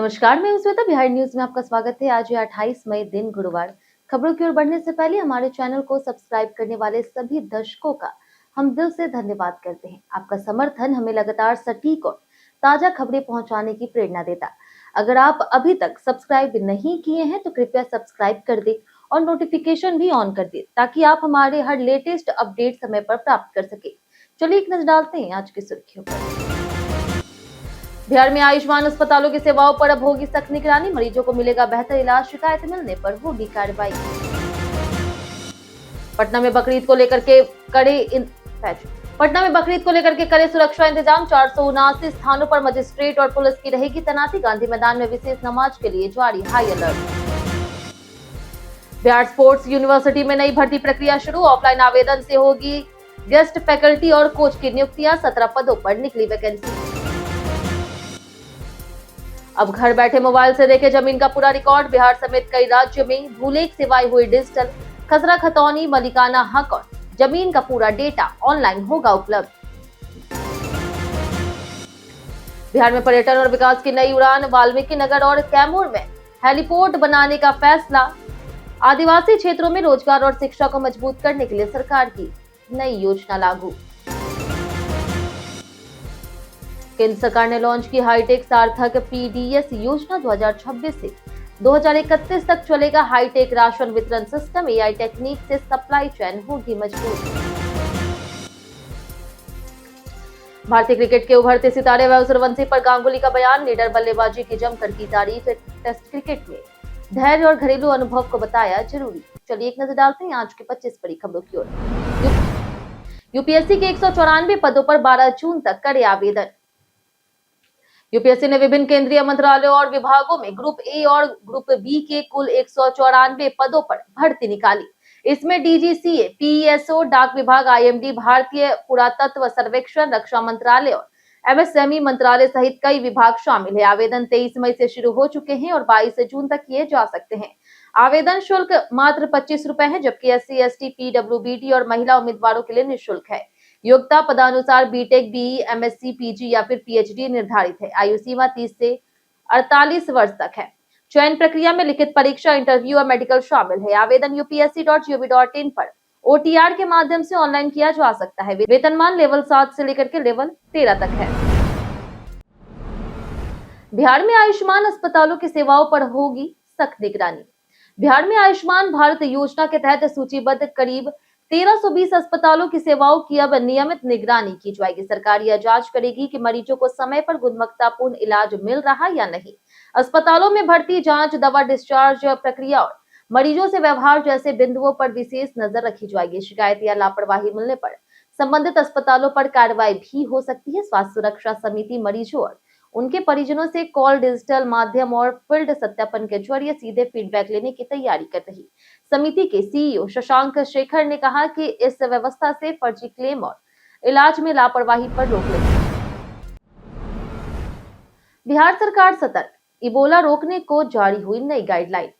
नमस्कार, मैं श्वेता। बिहार न्यूज में आपका स्वागत है। आज है 28 मई, दिन गुरुवार। खबरों की ओर बढ़ने से पहले हमारे चैनल को सब्सक्राइब करने वाले सभी दर्शकों का हम दिल से धन्यवाद करते हैं। आपका समर्थन हमें लगातार सटीक और ताजा खबरें पहुंचाने की प्रेरणा देता। अगर आप अभी तक सब्सक्राइब नहीं किए हैं तो कृपया सब्सक्राइब कर दें और नोटिफिकेशन भी ऑन कर दें ताकि आप हमारे हर लेटेस्ट अपडेट समय पर प्राप्त कर सके। चलिए एक नजर डालते हैं आज की सुर्खियों पर। बिहार में आयुष्मान अस्पतालों की सेवाओं पर अब होगी सख्त निगरानी। मरीजों को मिलेगा बेहतर इलाज, शिकायत मिलने पर होगी कार्रवाई। पटना में बकरीद को लेकर के कड़े सुरक्षा इंतजाम। 479 स्थानों पर मजिस्ट्रेट और पुलिस की रहेगी तैनाती। गांधी मैदान में विशेष नमाज के लिए जारी high alert. Bihar sports university में नई भर्ती प्रक्रिया शुरू। ऑफलाइन आवेदन से होगी गेस्ट फैकल्टी और कोच की नियुक्तियां। 17 पदों पर निकली वैकेंसी। अब घर बैठे मोबाइल से देखे जमीन का पूरा रिकॉर्ड। बिहार समेत कई राज्यों में भूलेख सेवाएं हुई डिजिटल। खसरा खतौनी, मलिकाना हक और जमीन का पूरा डेटा ऑनलाइन होगा उपलब्ध। बिहार में पर्यटन और विकास की नई उड़ान। वाल्मीकि नगर और कैमूर में हेलीपोर्ट बनाने का फैसला। आदिवासी क्षेत्रों में रोजगार और शिक्षा को मजबूत करने के लिए सरकार की नई योजना लागू। केंद्र सरकार ने लॉन्च की हाईटेक सार्थक पीडीएस योजना। 2026 से 2031 तक चलेगा हाईटेक राशन वितरण सिस्टम। एआई टेक्निक से सप्लाई चेन होगी मजबूत। भारतीय क्रिकेट के उभरते सितारे वैभव सूर्यवंशी पर गांगुली का बयान। लीडर बल्लेबाजी की जमकर की तारीफ। टेस्ट क्रिकेट में धैर्य और घरेलू अनुभव को बताया जरूरी। चलिए एक नजर डालते हैं आज की 25 बड़ी खबरों की ओर। यूपीएससी के 194 पदों पर 12 जून तक करे आवेदन। यूपीएससी ने विभिन्न केंद्रीय मंत्रालयों और विभागों में ग्रुप ए और ग्रुप बी के कुल 194 पदों पर भर्ती निकाली। इसमें डीजीसीए, पीईएसओ, डाक विभाग, आईएमडी, भारतीय पुरातत्व सर्वेक्षण, रक्षा मंत्रालय और एमएसएमई मंत्रालय सहित कई विभाग शामिल है। आवेदन 23 मई से शुरू हो चुके हैं और 22 जून तक किए जा सकते हैं। आवेदन शुल्क मात्र 25 रुपए है, जबकि एससी, एसटी, पीडब्ल्यूबीडी और महिला उम्मीदवारों के लिए निःशुल्क है। योग्यता पदानुसार बीटेक, बीई, एमएससी, पीजी या फिर पीएचडी निर्धारित है। आयु सीमा 30 से 48 वर्ष तक है। चयन प्रक्रिया में लिखित परीक्षा, इंटरव्यू और मेडिकल शामिल है। आवेदन upsc.gov.in पर ओटीआर के माध्यम से ऑनलाइन किया जा सकता है। वेतनमान लेवल 7 से लेकर के लेवल 13 तक है। बिहार में आयुष्मान अस्पतालों की सेवाओं पर होगी सख्त निगरानी। बिहार में आयुष्मान भारत योजना के तहत सूचीबद्ध करीब 1320 अस्पतालों की सेवाओं की अब नियमित निगरानी की जाएगी। सरकार यह जांच करेगी कि मरीजों को समय पर गुणवत्तापूर्ण इलाज मिल रहा या नहीं। अस्पतालों में भर्ती, जांच, दवा डिस्चार्ज प्रक्रिया और मरीजों से व्यवहार जैसे बिंदुओं पर विशेष नजर रखी जाएगी। शिकायत या लापरवाही मिलने पर संबंधित अस्पतालों पर कार्रवाई भी हो सकती है। स्वास्थ्य सुरक्षा समिति मरीजों और उनके परिजनों से कॉल, डिजिटल माध्यम और फील्ड सत्यापन के जरिए सीधे फीडबैक लेने की तैयारी कर रही। समिति के सीईओ शशांक शेखर ने कहा कि इस व्यवस्था से फर्जी क्लेम और इलाज में लापरवाही पर रोक लगेगी। बिहार सरकार सतर्क। इबोला रोकने को जारी हुई नई गाइडलाइन।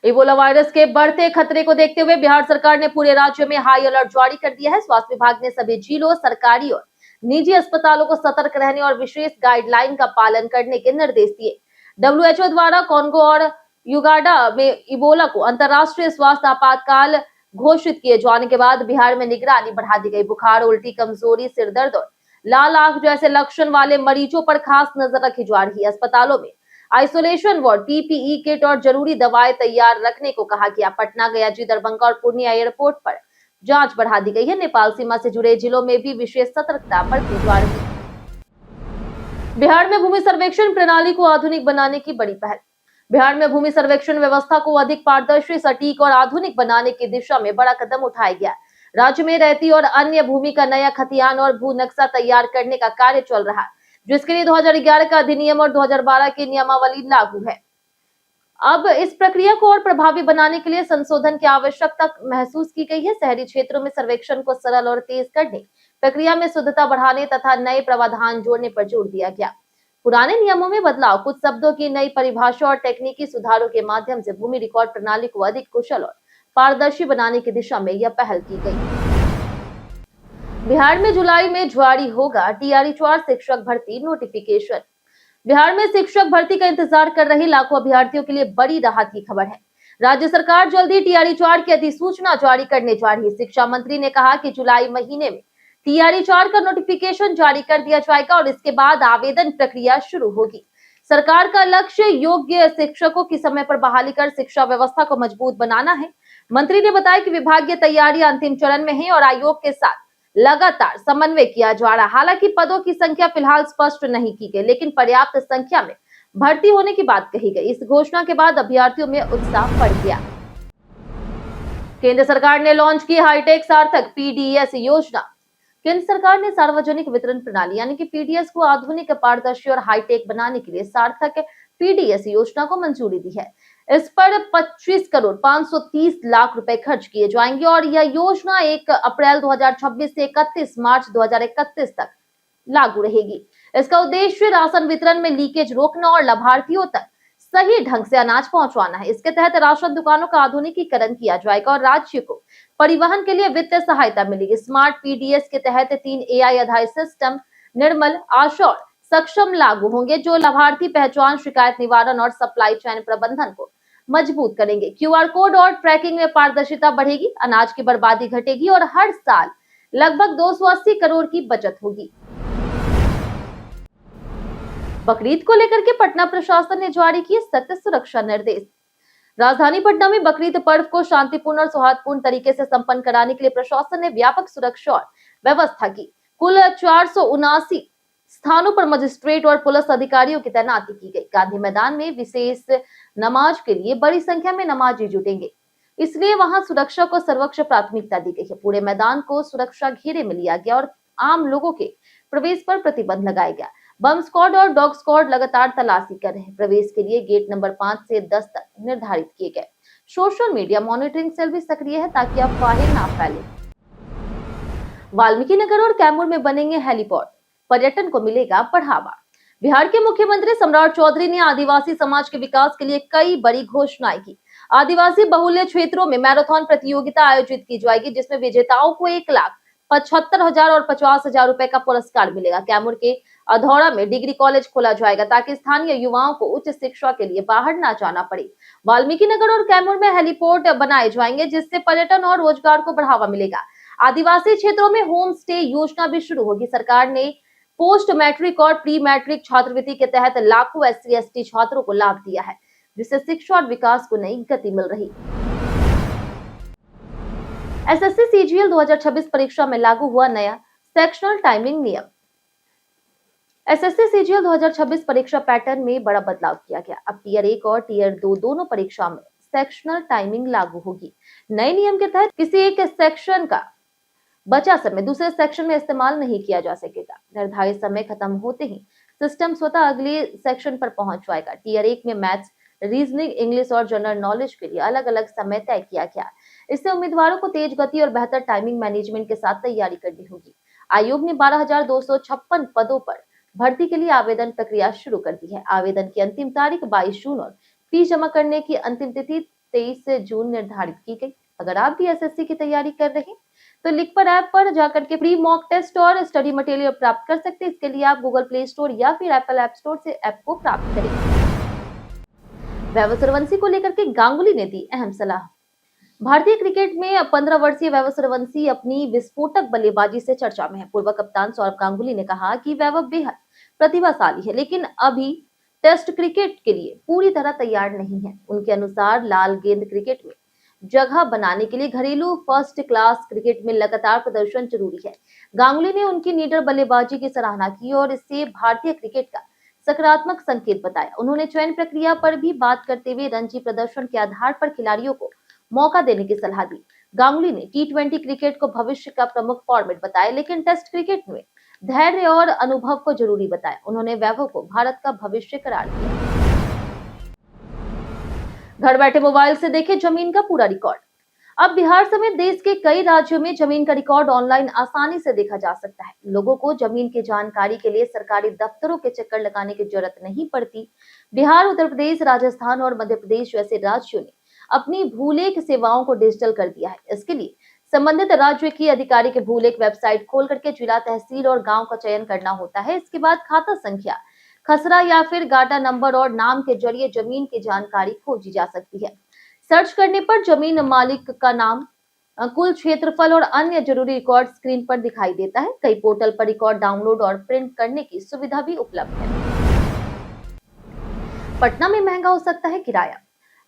इबोला वायरस के बढ़ते खतरे को देखते हुए बिहार सरकार ने पूरे राज्य में हाई अलर्ट जारी कर दिया है। स्वास्थ्य विभाग ने सभी जिलों, सरकारी और निजी अस्पतालों को सतर्क रहने और विशेष गाइडलाइन का पालन करने के निर्देश दिए। डब्ल्यूएचओ द्वारा कॉन्गो और युगांडा में इबोला को अंतर्राष्ट्रीय स्वास्थ्य आपातकाल घोषित किए जाने के बाद बिहार में निगरानी बढ़ा दी गई। बुखार, उल्टी, कमजोरी, सिरदर्द और लाल आंख जैसे लक्षण वाले मरीजों पर खास नजर रखी जा रही है। अस्पतालों में आइसोलेशन वार्ड, पीपीई किट और जरूरी दवाएं तैयार रखने को कहा गया। पटना, गया, दरभंगा और पूर्णिया एयरपोर्ट पर जांच बढ़ा दी गई है। नेपाल सीमा से जुड़े जिलों में भी विशेष सतर्कता बरती जा रही है। बिहार में भूमि सर्वेक्षण प्रणाली को आधुनिक बनाने की बड़ी पहल। बिहार में भूमि सर्वेक्षण व्यवस्था को अधिक पारदर्शी, सटीक और आधुनिक बनाने की दिशा में बड़ा कदम उठाया गया। राज्य में रहती और अन्य भूमि का नया खतियान और भू नक्शा तैयार करने का कार्य चल रहा है, जिसके लिए 2011 का अधिनियम और 2012 की नियमावली लागू है। अब इस प्रक्रिया को और प्रभावी बनाने के लिए संशोधन की आवश्यकता महसूस की गई है। शहरी क्षेत्रों में सर्वेक्षण को सरल और तेज करने, प्रक्रिया में शुद्धता बढ़ाने तथा नए प्रावधान जोड़ने पर जोर दिया गया। पुराने नियमों में बदलाव, कुछ शब्दों की नई परिभाषा और तकनीकी सुधारों के माध्यम से भूमि रिकॉर्ड प्रणाली को अधिक कुशल और पारदर्शी बनाने की दिशा में यह पहल की गई। बिहार में जुलाई में जारी होगा टीआरई 4 शिक्षक भर्ती नोटिफिकेशन। बिहार में शिक्षक भर्ती का इंतजार कर रहे लाखों अभ्यर्थियों के लिए बड़ी राहत की खबर है। राज्य सरकार जल्दी टीआरई चार्ट की अधिसूचना जारी करने जा रही है। शिक्षा मंत्री ने कहा कि जुलाई महीने में टीआरई चार्ट का नोटिफिकेशन जारी कर दिया जाएगा और इसके बाद आवेदन प्रक्रिया शुरू होगी। सरकार का लक्ष्य योग्य शिक्षकों की समय पर बहाली कर शिक्षा व्यवस्था को मजबूत बनाना है। मंत्री ने बताया कि विभागीय तैयारियां अंतिम चरण में है और आयोग के साथ लगातार समन्वय किया जा रहा है। हालांकि पदों की संख्या फिलहाल स्पष्ट नहीं की गई, लेकिन पर्याप्त संख्या में भर्ती होने की बात कही गई। इस घोषणा के बाद अभ्यर्थियों में उत्साह बढ़ गया। केंद्र सरकार ने लॉन्च की हाईटेक सार्थक पीडीएस योजना। केंद्र सरकार ने सार्वजनिक वितरण प्रणाली यानी कि पीडीएस को आधुनिक, पारदर्शी और हाईटेक बनाने के लिए सार्थक पीडीएस योजना को मंजूरी दी है। इस पर 25 करोड़ 530 लाख रुपए खर्च किए जाएंगे और यह योजना 1 अप्रैल 2026 से 31 मार्च 2031 तक लागू रहेगी। इसका उद्देश्य राशन वितरण में लीकेज रोकना और लाभार्थियों तक सही ढंग से अनाज पहुंचवाना है। इसके तहत राशन दुकानों का आधुनिकीकरण किया जाएगा और राज्य को परिवहन के लिए वित्तीय सहायता मिलेगी। स्मार्ट पीडीएस के तहत 3 एआई आधारित सिस्टम निर्मल, आशा और सक्षम लागू होंगे, जो लाभार्थी पहचान, शिकायत निवारण और सप्लाई चेन प्रबंधन को मजबूत करेंगे। क्यूआर कोड और ट्रैकिंग में पारदर्शिता बढ़ेगी, अनाज की बर्बादी घटेगी और हर साल लगभग 280 करोड़ की बचत होगी। बकरीद को लेकर के पटना प्रशासन ने जारी किए सख्त सुरक्षा निर्देश। राजधानी पटना में बकरीद पर्व को शांतिपूर्ण और सौहार्दपूर्ण तरीके से संपन्न कराने के लिए प्रशासन ने व्यापक सुरक्षा और व्यवस्था की। कुल 479 स्थानों पर मजिस्ट्रेट और पुलिस अधिकारियों की तैनाती की गई। गांधी मैदान में विशेष नमाज के लिए बड़ी संख्या में नमाजी जुटेंगे, इसलिए वहां सुरक्षा को सर्वोच्च प्राथमिकता दी गई है। पूरे मैदान को सुरक्षा घेरे में लिया गया और आम लोगों के प्रवेश पर प्रतिबंध लगाया गया। बम स्क्वाड और डॉग स्क्वाड लगातार तलाशी कर रहे हैं। प्रवेश के लिए गेट नंबर 5 से 10 तक निर्धारित किए गए। सोशल मीडिया मॉनिटरिंग सेल भी सक्रिय है ताकि अफवाहें ना फैले। वाल्मीकि नगर और कैमूर में बनेंगे हेलीपोर्ट, पर्यटन को मिलेगा बढ़ावा। बिहार के मुख्यमंत्री सम्राट चौधरी ने आदिवासी समाज के विकास के लिए कई बड़ी घोषणाएं की। आदिवासी बहुल्य क्षेत्रों में मैराथन प्रतियोगिता आयोजित की जाएगी, जिसमें विजेताओं को 1,75,000 और 50,000 रुपए का पुरस्कार मिलेगा। कैमूर के अधौरा में डिग्री कॉलेज खोला जाएगा ताकि स्थानीय युवाओं को उच्च शिक्षा के लिए बाहर ना जाना पड़े। वाल्मीकि नगर और कैमूर में हेलीपोर्ट बनाए जाएंगे, जिससे पर्यटन और रोजगार को बढ़ावा मिलेगा। आदिवासी क्षेत्रों में होम स्टे योजना भी शुरू होगी। सरकार ने पोस्ट मैट्रिक और प्री मैट्रिक छात्रवृत्ति के तहत लाखों SC/ST छात्रों को लाभ दिया है, जिससे शिक्षा और विकास को नई गति मिल रही। SSC CGL 2026 परीक्षा में लागू हुआ नया सेक्शनल टाइमिंग नियम। SSC CGL 2026 परीक्षा पैटर्न में बड़ा बदलाव किया गया। अब टियर 1 और टियर 2 दोनों परीक्षा में सेक्शनल टाइमिंग लागू होगी। नए नियम के तहत किसी एक सेक्शन का बचा समय दूसरे सेक्शन में इस्तेमाल नहीं किया जा सकेगा। निर्धारित समय खत्म होते ही सिस्टम स्वतः अगले सेक्शन पर पहुंच जाएगा। टियर 1 में मैथ्स, रीजनिंग, इंग्लिश और जनरल नॉलेज के लिए अलग अलग समय तय किया गया। इससे उम्मीदवारों को तेज गति और बेहतर टाइमिंग मैनेजमेंट के साथ तैयारी करनी होगी। आयोग ने 12,256 पदों पर भर्ती के लिए आवेदन प्रक्रिया शुरू कर दी है। आवेदन की अंतिम तारीख 22 जून और फीस जमा करने की अंतिम तिथि 23 जून निर्धारित की गई। अगर आप भी SSC की तैयारी कर रहे हैं तो लिखपर ऐप पर जाकर के प्री मॉक टेस्ट और स्टडी मटेरियल प्राप्त कर सकते हैं। इसके लिए आप गूगल प्ले स्टोर या फिर एप्पल ऐप स्टोर से ऐप को प्राप्त करें। वैभव सूर्यवंशी को लेकर के गांगुली ने दी अहम सलाह। भारतीय क्रिकेट में 15 वर्षीय वैभव सूर्यवंशी अपनी विस्फोटक बल्लेबाजी से चर्चा में है। पूर्व कप्तान सौरभ गांगुली ने कहा कि वैभव बेहद प्रतिभाशाली है, लेकिन अभी टेस्ट क्रिकेट के लिए पूरी तरह तैयार नहीं है। उनके अनुसार लाल गेंद क्रिकेट में जगह बनाने के लिए घरेलू फर्स्ट क्लास क्रिकेट में लगातार प्रदर्शन जरूरी है। गांगुली ने उनकी निडर बल्लेबाजी की सराहना की और इससे भारतीय क्रिकेट का सकारात्मक संकेत बताया। उन्होंने चयन प्रक्रिया पर भी बात करते हुए रणजी प्रदर्शन के आधार पर खिलाड़ियों को मौका देने की सलाह दी। गांगुली ने T20 क्रिकेट को भविष्य का प्रमुख फॉर्मेट बताया, लेकिन टेस्ट क्रिकेट में धैर्य और अनुभव को जरूरी बताया। उन्होंने वैभव को भारत का भविष्य करार दिया। घर बैठे मोबाइल से देखें जमीन का पूरा रिकॉर्ड। अब बिहार समेत देश के कई राज्यों में जमीन का रिकॉर्ड ऑनलाइन आसानी से देखा जा सकता है। लोगों को जमीन की जानकारी के लिए सरकारी दफ्तरों के चक्कर लगाने की जरूरत नहीं पड़ती। बिहार, उत्तर प्रदेश, राजस्थान और मध्य प्रदेश जैसे राज्यों ने अपनी भूलेख सेवाओं को डिजिटल कर दिया है। इसके लिए संबंधित राज्य की आधिकारिक भूलेख वेबसाइट खोल करके जिला, तहसील और गांव का चयन करना होता है। इसके बाद खाता संख्या, खसरा या फिर गाटा नंबर और नाम के जरिए जमीन की जानकारी खोजी जा सकती है। सर्च करने पर जमीन मालिक का नाम, कुल क्षेत्रफल और अन्य जरूरी रिकॉर्ड स्क्रीन पर दिखाई देता है। कई पोर्टल पर रिकॉर्ड डाउनलोड और प्रिंट करने की सुविधा भी उपलब्ध है। पटना में महंगा हो सकता है किराया।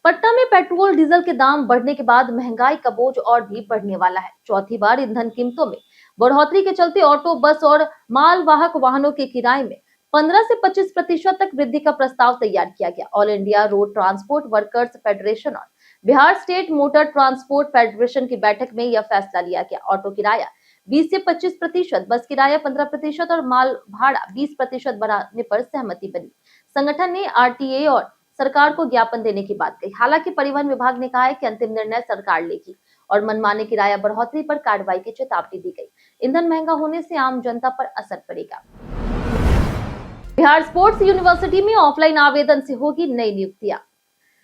पटना में पेट्रोल डीजल के दाम बढ़ने के बाद महंगाई का बोझ और भी बढ़ने वाला है। चौथी बार ईंधन कीमतों में बढ़ोतरी के चलते ऑटो, बस और मालवाहक वाहनों के किराए में 15 से 25% तक वृद्धि का प्रस्ताव तैयार किया गया। All India road transport workers federation और Bihar state motor transport federation की बैठक में यह फैसला लिया गया। ऑटो किराया 20 से 25%, बस किराया 15% और माल भाड़ा 20% बढ़ाने पर सहमति बनी। संगठन ने आरटीए और सरकार को ज्ञापन देने की बात कही। हालांकि परिवहन विभाग ने कहा है कि अंतिम निर्णय सरकार लेगी और मनमाने किराया बढ़ोतरी पर कार्रवाई की चेतावनी दी गई। ईंधन महंगा होने से आम जनता पर असर पड़ेगा। बिहार स्पोर्ट्स यूनिवर्सिटी में ऑफलाइन आवेदन से होगी नई नियुक्तियां।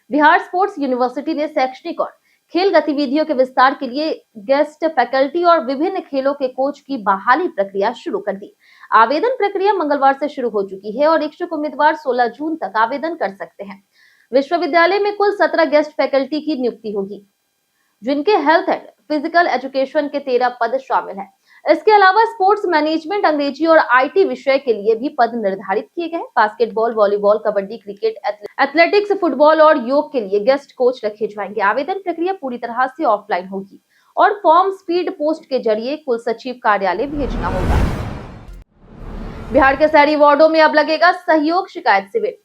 बिहार स्पोर्ट्स यूनिवर्सिटी ने शैक्षणिक और खेल गतिविधियों के विस्तार के लिए गेस्ट फैकल्टी और विभिन्न खेलों के कोच की बहाली प्रक्रिया शुरू कर दी। आवेदन प्रक्रिया मंगलवार से शुरू हो चुकी है और इच्छुक उम्मीदवार 16 जून तक आवेदन कर सकते हैं। विश्वविद्यालय में कुल 17 गेस्ट फैकल्टी की नियुक्ति होगी, जिनके हेल्थ एंड फिजिकल एजुकेशन के 13 पद शामिल हैं। इसके अलावा स्पोर्ट्स मैनेजमेंट, अंग्रेजी और आईटी विषय के लिए भी पद निर्धारित किए गए हैं। Basketball, volleyball, kabaddi, cricket, athletics, football और योग के लिए गेस्ट कोच रखे जाएंगे। आवेदन प्रक्रिया पूरी तरह से ऑफलाइन होगी और फॉर्म स्पीड पोस्ट के जरिए कुल सचिव कार्यालय भेजना होगा। बिहार के शहरी वार्डों में अब लगेगा सहयोग शिकायत शिविर।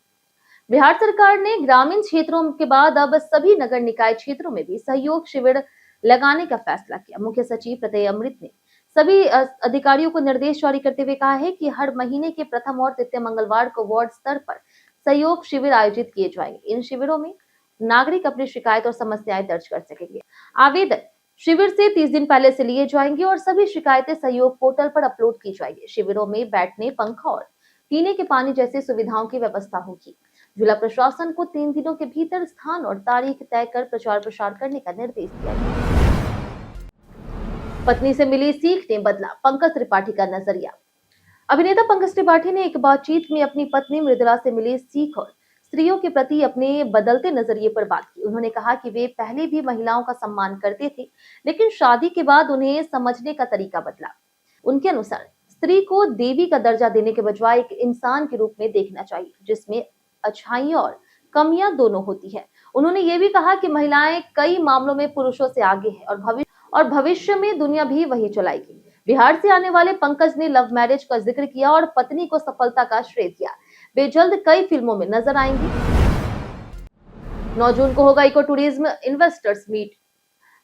बिहार सरकार ने ग्रामीण क्षेत्रों के बाद अब सभी नगर निकाय क्षेत्रों में भी सहयोग शिविर लगाने का फैसला किया। मुख्य सचिव प्रत्यय अमृत ने सभी अधिकारियों को निर्देश जारी करते हुए कहा है कि हर महीने के प्रथम और तृतीय मंगलवार को वार्ड स्तर पर सहयोग शिविर आयोजित किए जाएंगे। इन शिविरों में नागरिक अपनी शिकायत और समस्याएं दर्ज कर सकेंगे। आवेदन शिविर से 30 दिन पहले से लिए जाएंगे और सभी शिकायतें सहयोग पोर्टल पर अपलोड की जाएंगी। शिविरों में बैठने, पंखा और पीने के पानी जैसी सुविधाओं की व्यवस्था होगी। जिला प्रशासन को 3 दिनों के भीतर स्थान और तारीख तय कर प्रचार प्रसार करने का निर्देश दिया गया। पत्नी से मिली सीख ने बदला पंकज त्रिपाठी का नजरिया। अभिनेता पंकज त्रिपाठी ने एक बातचीत में अपनी पत्नी मृदुला से मिली सीख और स्त्रियों के प्रति अपने बदलते नजरिए पर बात की। उन्होंने कहा कि वे पहले भी महिलाओं का सम्मान करते थे, लेकिन शादी के बाद उन्हें समझने का तरीका बदला। उनके अनुसार स्त्री को देवी का दर्जा देने के बजाय एक इंसान के रूप में देखना चाहिए, जिसमें अच्छाइयां और कमियां दोनों होती है। उन्होंने ये भी कहा कि महिलाएं कई मामलों में पुरुषों से आगे है और भविष्य में दुनिया भी वही चलाएगी। बिहार से आने वाले पंकज ने लव मैरिज का जिक्र किया और पत्नी को सफलता का श्रेय दिया। वे जल्द कई फिल्मों में नजर आएंगी। 9 जून को होगा eco tourism investors meet.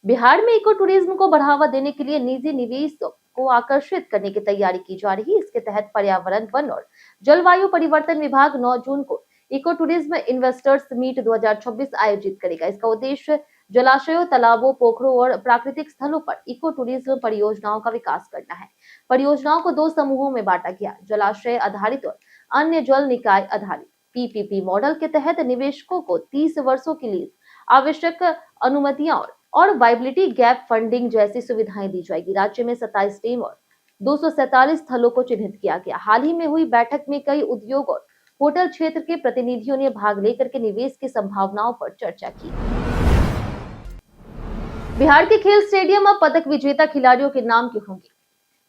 Bihar में इको टूरिज्म को बढ़ावा देने के लिए निजी निवेश को आकर्षित करने की तैयारी की जा रही है। इसके तहत पर्यावरण, वन और जलवायु परिवर्तन विभाग 9 जून को इको टूरिज्म इन्वेस्टर्स मीट 2026 आयोजित करेगा। इसका उद्देश्य जलाशयों, तालाबों, पोखरों और प्राकृतिक स्थलों पर इको टूरिज्म परियोजनाओं का विकास करना है। परियोजनाओं को 2 समूहों में बांटा गया, जलाशय आधारित और अन्य जल निकाय आधारित। पीपीपी मॉडल के तहत निवेशकों को 30 वर्षों के लिए आवश्यक अनुमतियां और वायबिलिटी गैप फंडिंग जैसी सुविधाएं दी जाएगी। राज्य में 27 टीम और 247 स्थलों को चिन्हित किया गया। हाल ही में हुई बैठक में कई उद्योग और होटल क्षेत्र के प्रतिनिधियों ने भाग लेकर के निवेश की संभावनाओं पर चर्चा की। बिहार के खेल स्टेडियम अब पदक विजेता खिलाड़ियों के नाम के होंगे।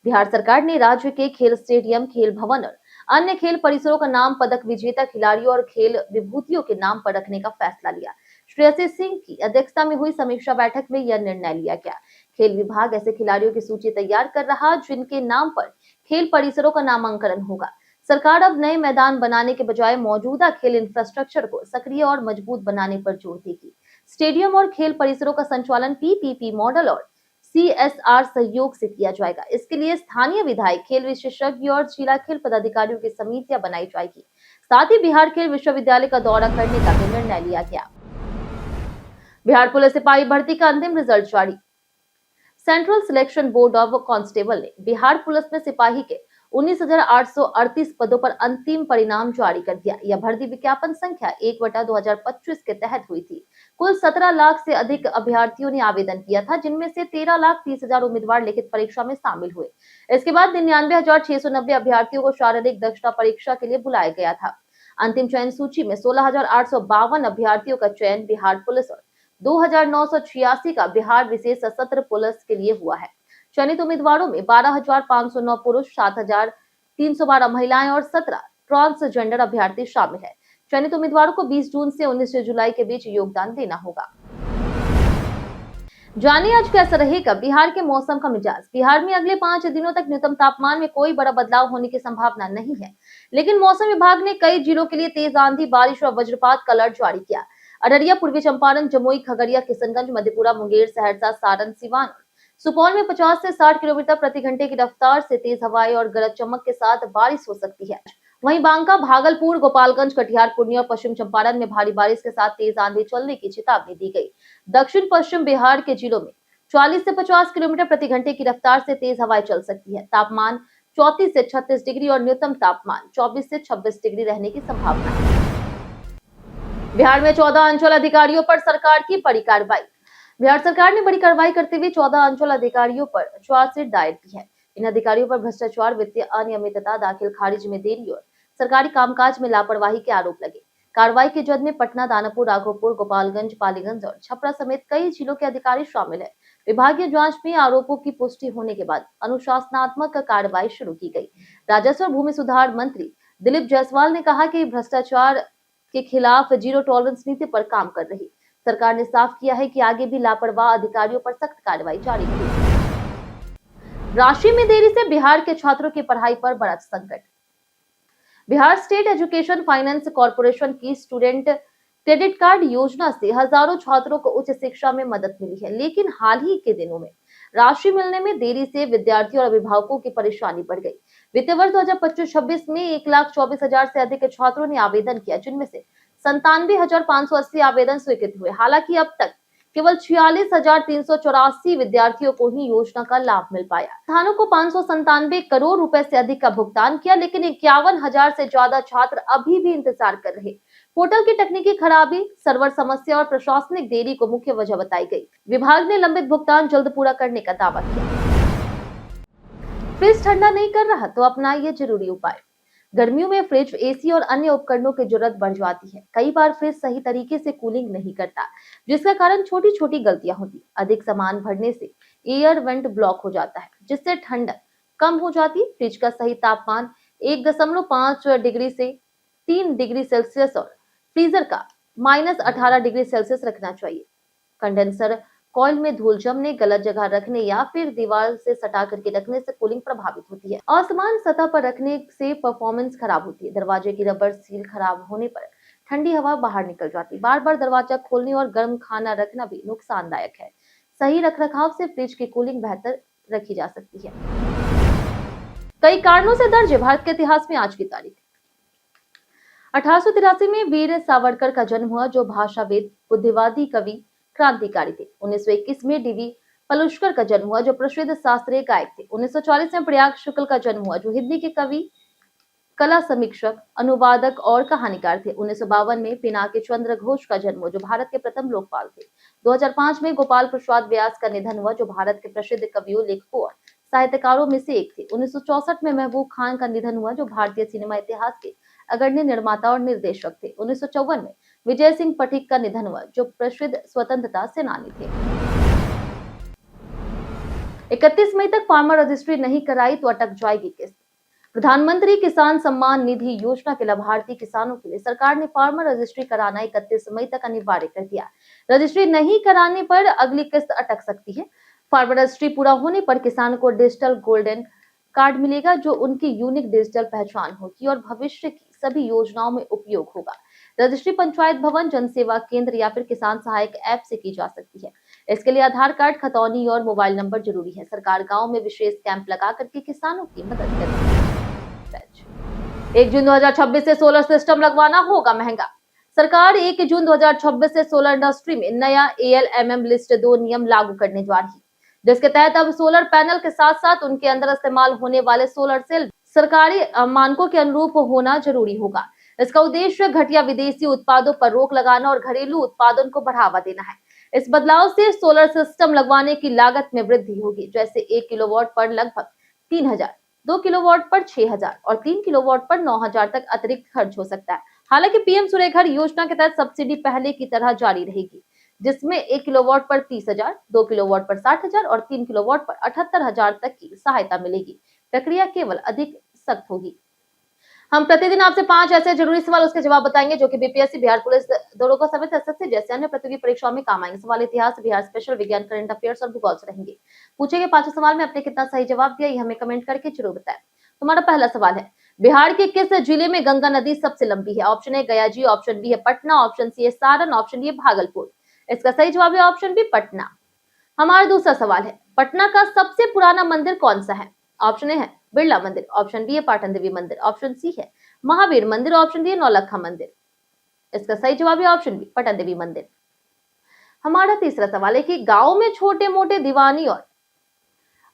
बिहार सरकार ने राज्य के खेल स्टेडियम, खेल भवन और अन्य खेल परिसरों का नाम पदक विजेता खिलाड़ियों और खेल विभूतियों के नाम पर रखने का फैसला लिया। श्रेयसी सिंह की अध्यक्षता में हुई समीक्षा बैठक में यह निर्णय लिया गया। खेल विभाग ऐसे खिलाड़ियों की सूची तैयार कर रहा जिनके नाम पर खेल परिसरों का नामांकन होगा। सरकार अब नए मैदान बनाने के बजाय मौजूदा खेल इंफ्रास्ट्रक्चर को सक्रिय और मजबूत बनाने पर जोर देगी। स्टेडियम और खेल परिसरों का संचालन पीपीपी मॉडल और सीएसआर सहयोग से किया जाएगा। इसके लिए स्थानीय विधायक, खेल विशेषज्ञ और जिला खेल पदाधिकारियों की समितियां बनाई जाएगी। साथ ही बिहार खेल विश्वविद्यालय का दौरा करने का भी निर्णय लिया गया। बिहार पुलिस सिपाही भर्ती का अंतिम रिजल्ट जारी। Central selection board of constable ने बिहार पुलिस में सिपाही के 19,838 पदों पर अंतिम परिणाम जारी कर दिया। यह भर्ती विज्ञापन संख्या 1/2025 के तहत हुई थी। कुल 17 लाख से अधिक अभ्यर्थियों ने आवेदन किया था, जिनमें से 13,30,000 उम्मीदवार लिखित परीक्षा में शामिल हुए। इसके बाद 99,690 अभ्यर्थियों को शारीरिक दक्षता परीक्षा के लिए बुलाया गया था। अंतिम चयन सूची में 16,852 अभ्यर्थियों का चयन बिहार पुलिस और 2,986 का बिहार विशेष सशस्त्र पुलिस के लिए हुआ है। चयनित उम्मीदवारों में 12,509 पुरुष, 7,312 महिलाएं और 17 ट्रांसजेंडर अभ्यर्थी शामिल है। चयनित उम्मीदवारों को 20 जून से 19 जुलाई के बीच योगदान देना होगा। जानिए आज कैसा रहेगा बिहार के मौसम का मिजाज। बिहार में अगले 5 दिनों तक न्यूनतम तापमान में कोई बड़ा बदलाव होने की संभावना नहीं है, लेकिन मौसम विभाग ने कई जिलों के लिए तेज आंधी, बारिश और वज्रपात का अलर्ट जारी किया। अररिया, पूर्वी चंपारण, जमुई, खगड़िया, किशनगंज, मधेपुरा, मुंगेर, सहरसा, सारण, सिवान, सुपौल में 50 से 60 किलोमीटर प्रति घंटे की रफ्तार से तेज हवाएं और गरज चमक के साथ बारिश हो सकती है। वहीं बांका, भागलपुर, गोपालगंज, कटिहार, पूर्णिया और पश्चिम चंपारण में भारी बारिश के साथ तेज आंधी चलने की चेतावनी दी गई। दक्षिण पश्चिम बिहार के जिलों में 40 से 50 किलोमीटर प्रति घंटे की रफ्तार से तेज हवाएं चल सकती है। तापमान 34 से 36 डिग्री और न्यूनतम तापमान 24 से 26 डिग्री रहने की संभावना है। बिहार में 14 अंचल अधिकारियों पर सरकार की बड़ी कार्रवाई। बिहार सरकार ने बड़ी कार्रवाई करते हुए 14 अंचल अधिकारियों पर चार्जशीट दायर की है। इन अधिकारियों पर भ्रष्टाचार, वित्तीय अनियमितता, दाखिल खारिज में देरी और सरकारी कामकाज में लापरवाही के आरोप लगे। कार्रवाई की जद में पटना, दानापुर, राघोपुर, गोपालगंज, पालीगंज और छपरा समेत कई जिलों के अधिकारी शामिल है। विभागीय जांच में आरोपों की पुष्टि होने के बाद अनुशासनात्मक कार्रवाई शुरू की गई। राजस्व और भूमि सुधार मंत्री दिलीप जायसवाल ने कहा कि भ्रष्टाचार के खिलाफ जीरो टॉलरेंस नीति पर काम कर रही सरकार ने साफ किया है कि आगे भी लापरवाह अधिकारियों पर सख्त कार्रवाई जारी रहेगी। राशि में देरी से बिहार के छात्रों की पढ़ाई पर बड़ा संकट। Bihar state education finance corporation की स्टूडेंट क्रेडिट कार्ड योजना से हजारों छात्रों को उच्च शिक्षा में मदद मिली है, लेकिन हाल ही के दिनों में राशि मिलने में देरी से विद्यार्थियों और अभिभावकों की परेशानी बढ़ गई। वित्तीय वर्ष 2025-26 में 1,24,000 से अधिक छात्रों ने आवेदन किया, जिनमें से 97,580 आवेदन स्वीकृत हुए। हालांकि अब तक केवल 46,384 विद्यार्थियों को ही योजना का लाभ मिल पाया। संस्थानों को 597 करोड़ रुपए से अधिक का भुगतान किया, लेकिन 51,000 से ज्यादा छात्र अभी भी इंतजार कर रहे। पोर्टल की तकनीकी खराबी, सर्वर समस्या और प्रशासनिक देरी को मुख्य वजह बताई गई। विभाग ने लंबित भुगतान जल्द पूरा करने का दावा किया। फ्रिज ठंडा नहीं कर रहा तो अपनाइए जरूरी उपाय। गर्मियों में फ्रिज, एसी और अन्य उपकरणों की जरूरत बढ़ जाती है। कई बार फ्रिज सही तरीके से कूलिंग नहीं करता, जिसका कारण छोटी छोटी गलतियां होती। अधिक सामान भरने से एयर वेंट ब्लॉक हो जाता है, जिससे ठंडक कम हो जाती। फ्रिज का सही तापमान 1.5 डिग्री से 3 डिग्री सेल्सियस और फ्रीजर का -18 डिग्री सेल्सियस रखना चाहिए। कंडेंसर कॉइल में धूल जमने, गलत जगह रखने या फिर दीवार से सटा करके रखने से कूलिंग प्रभावित होती है। असमान सतह पर रखने से परफॉर्मेंस खराब होती है। दरवाजे की रबर सील खराब होने पर ठंडी हवा बाहर निकल जाती है। बार बार दरवाजा खोलने और गर्म खाना रखना भी नुकसानदायक है। सही रखरखाव से फ्रिज की कूलिंग बेहतर रखी जा सकती है। कई कारणों से दर्ज है भारत के इतिहास में आज की तारीख। 1883 में वीर सावरकर का जन्म हुआ, जो भाषाविद, बुद्धिवादी, कवि, क्रांतिकारी थे। 1921 में डीवी पलुस्कर का जन्म हुआ, जो प्रसिद्ध शास्त्रीय गायक थे। 1940 में प्रयाग शुक्ल का जन्म हुआ, जो हिंदी के कवि, कला समीक्षक, अनुवादक और कहानीकार थे। 1952 में पिनाकी चंद्र घोष का जन्म हुआ, जो भारत के प्रथम लोकपाल थे। 2005 में गोपाल प्रसाद व्यास का निधन हुआ, जो भारत के प्रसिद्ध कवियों, लेखकों और साहित्यकारों में से एक थे। 1964 में महबूब खान का निधन हुआ, जो भारतीय सिनेमा इतिहास के अग्रणी निर्माता और निर्देशक थे। 1954 में विजय सिंह पथिक का निधन हुआ, जो प्रसिद्ध स्वतंत्रता सेनानी थे। 31 मई तक फार्मर रजिस्ट्री नहीं कराई तो अटक जाएगी किस्त। प्रधानमंत्री किसान सम्मान निधि योजना के लाभार्थी किसानों के लिए सरकार ने फार्मर रजिस्ट्री कराना 31 मई तक अनिवार्य कर दिया। रजिस्ट्री नहीं कराने पर अगली किस्त अटक सकती है। फार्मर रजिस्ट्री पूरा होने पर किसान को डिजिटल गोल्डन कार्ड मिलेगा, जो उनकी यूनिक डिजिटल पहचान होगी और भविष्य की सभी योजनाओं में उपयोग होगा। रजिस्ट्री पंचायत भवन, जन सेवा केंद्र या फिर किसान सहायक ऐप से की जा सकती है। इसके लिए आधार कार्ड, खतौनी और मोबाइल नंबर जरूरी है। सरकार गांव में विशेष कैंप लगा करके किसानों की मदद करेगी। 1 जून 2026 से सोलर सिस्टम लगवाना होगा महंगा। सरकार 1 जून 2026 से सोलर इंडस्ट्री में नया ALMM लिस्ट 2 नियम लागू करने जा रही है, जिसके तहत अब सोलर पैनल के साथ साथ उनके अंदर इस्तेमाल होने वाले सोलर सेल सरकारी मानकों के अनुरूप होना जरूरी होगा। इसका उद्देश्य घटिया विदेशी उत्पादों पर रोक लगाना और घरेलू उत्पादन को बढ़ावा देना है। इस बदलाव से सोलर सिस्टम लगवाने की लागत में वृद्धि होगी, जैसे 1 किलोवाट पर लगभग 3,000, 2 किलोवाट पर 6,000 और 3 किलोवाट पर 9,000 तक अतिरिक्त खर्च हो सकता है। हालांकि पीएम सूर्यघर योजना के तहत सब्सिडी पहले की तरह जारी रहेगी, जिसमें 1 किलोवाट पर 30,000, 2 किलोवाट पर 60,000 और 3 किलोवाट पर 78,000 तक की सहायता मिलेगी। प्रक्रिया केवल अधिक सख्त होगी। हम प्रतिदिन आपसे 5 ऐसे जरूरी सवाल उसके जवाब बताएंगे जो कि बीपीएससी, बिहार पुलिस दरोगा समेत एसएससी जैसे अन्य प्रतियोगी परीक्षाओं में काम आएंगे। सवाल इतिहास, बिहार स्पेशल, विज्ञान, करंट अफेयर्स और भूगोल से रहेंगे। पूछे गए 5 सवाल में आपने कितना सही जवाब दिया ये हमें कमेंट करके जरूर बताएं। तुम्हारा पहला सवाल है, बिहार के किस जिले में गंगा नदी सबसे लंबी है? ऑप्शन ए गया जी, ऑप्शन बी है पटना, ऑप्शन सी है सारण, ऑप्शन डी है भागलपुर। इसका सही जवाब है ऑप्शन बी पटना। हमारा दूसरा सवाल है, पटना का सबसे पुराना मंदिर कौन सा है? ऑप्शन ए है बिरला मंदिर, ऑप्शन बी है पाटन देवी मंदिर, ऑप्शन सी है महावीर मंदिर, ऑप्शन डी है नौलखा मंदिर। इसका सही जवाब है ऑप्शन बी पटन देवी मंदिर। हमारा तीसरा सवाल है कि गांव में छोटे मोटे दीवानी और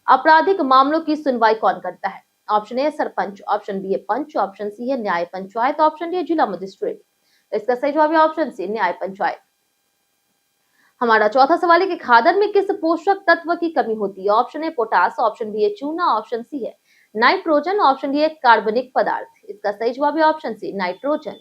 आपराधिक मामलों की सुनवाई कौन करता है? Option A sarpanch, option B है पंच, ऑप्शन सी है न्याय पंचायत, ऑप्शन डी है जिला मजिस्ट्रेट। इसका सही जवाब है ऑप्शन सी न्याय पंचायत। हमारा चौथा सवाल है कि खादर में किस पोषक तत्व की कमी होती है? Option A potash, option B है चूना, ऑप्शन सी है नाइट्रोजन, ऑप्शन डी है कार्बनिक पदार्थ। इसका सही जवाब है ऑप्शन सी नाइट्रोजन।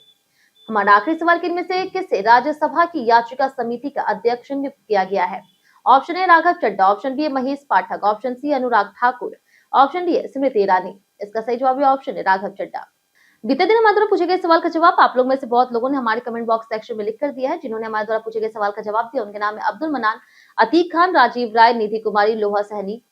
हमारा आखिरी सवाल कि इनमें से किसे राज्यसभा की याचिका समिति का अध्यक्ष नियुक्त किया गया है? Option A Raghav Chadha, option B है Mahesh Pathak, option C Anurag Thakur, option D है स्मृति ईरानी। इसका सही जवाब है ऑप्शन ए राघव चड्डा। बीते दिन हमारे द्वारा पूछे गए सवाल का जवाब आप लोग में से बहुत लोगों ने हमारे कमेंट बॉक्स सेक्शन में लिख कर दिया है। जिन्होंने हमारे द्वारा पूछे गए सवाल का जवाब दिया उनके नाम है अब्दुल मनान, अतीक खान, राजीव राय, निधि कुमारी, लोहा सहनी,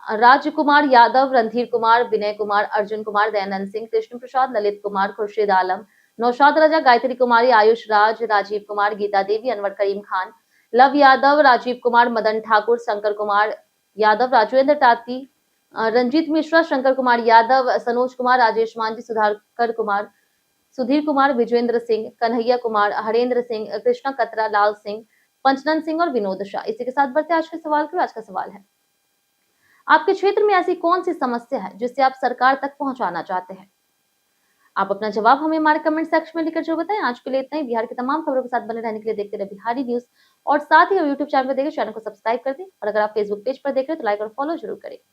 राजकुमार यादव, रणधीर कुमार, विनय कुमार, अर्जुन कुमार, दयानंद सिंह, कृष्ण प्रसाद, ललित कुमार, खुर्शीद आलम, नौशाद राजा, गायत्री कुमारी, आयुष राज, राजीव कुमार, गीता देवी, अनवर करीम खान, लव यादव, राजीव कुमार, मदन ठाकुर, शंकर कुमार यादव, राजेंद्र ताती, रंजीत मिश्रा, शंकर कुमार यादव, सनोज कुमार, राजेश मांझी, सुधाकर कुमार, सुधीर कुमार, विजेंद्र सिंह, कन्हैया कुमार, हरेंद्र सिंह, कृष्णा कतरा, लाल सिंह, पंचनंद सिंह और विनोद शाह। इसी के साथ बढ़ते आज के सवाल की। आज का सवाल है, आपके क्षेत्र में ऐसी कौन सी समस्या है जिससे आप सरकार तक पहुंचाना चाहते हैं? आप अपना जवाब हमें हमारे कमेंट सेक्शन में लिखकर जरूर बताएं। आज के लिए इतना ही। बिहार की तमाम खबरों के साथ बने रहने के लिए देखते रहे बिहारी न्यूज और साथ ही यूट्यूब चैनल पर देखें, चैनल को सब्सक्राइब कर दें और अगर आप फेसबुक पेज पर देख रहे हैं तो लाइक और फॉलो जरूर करें।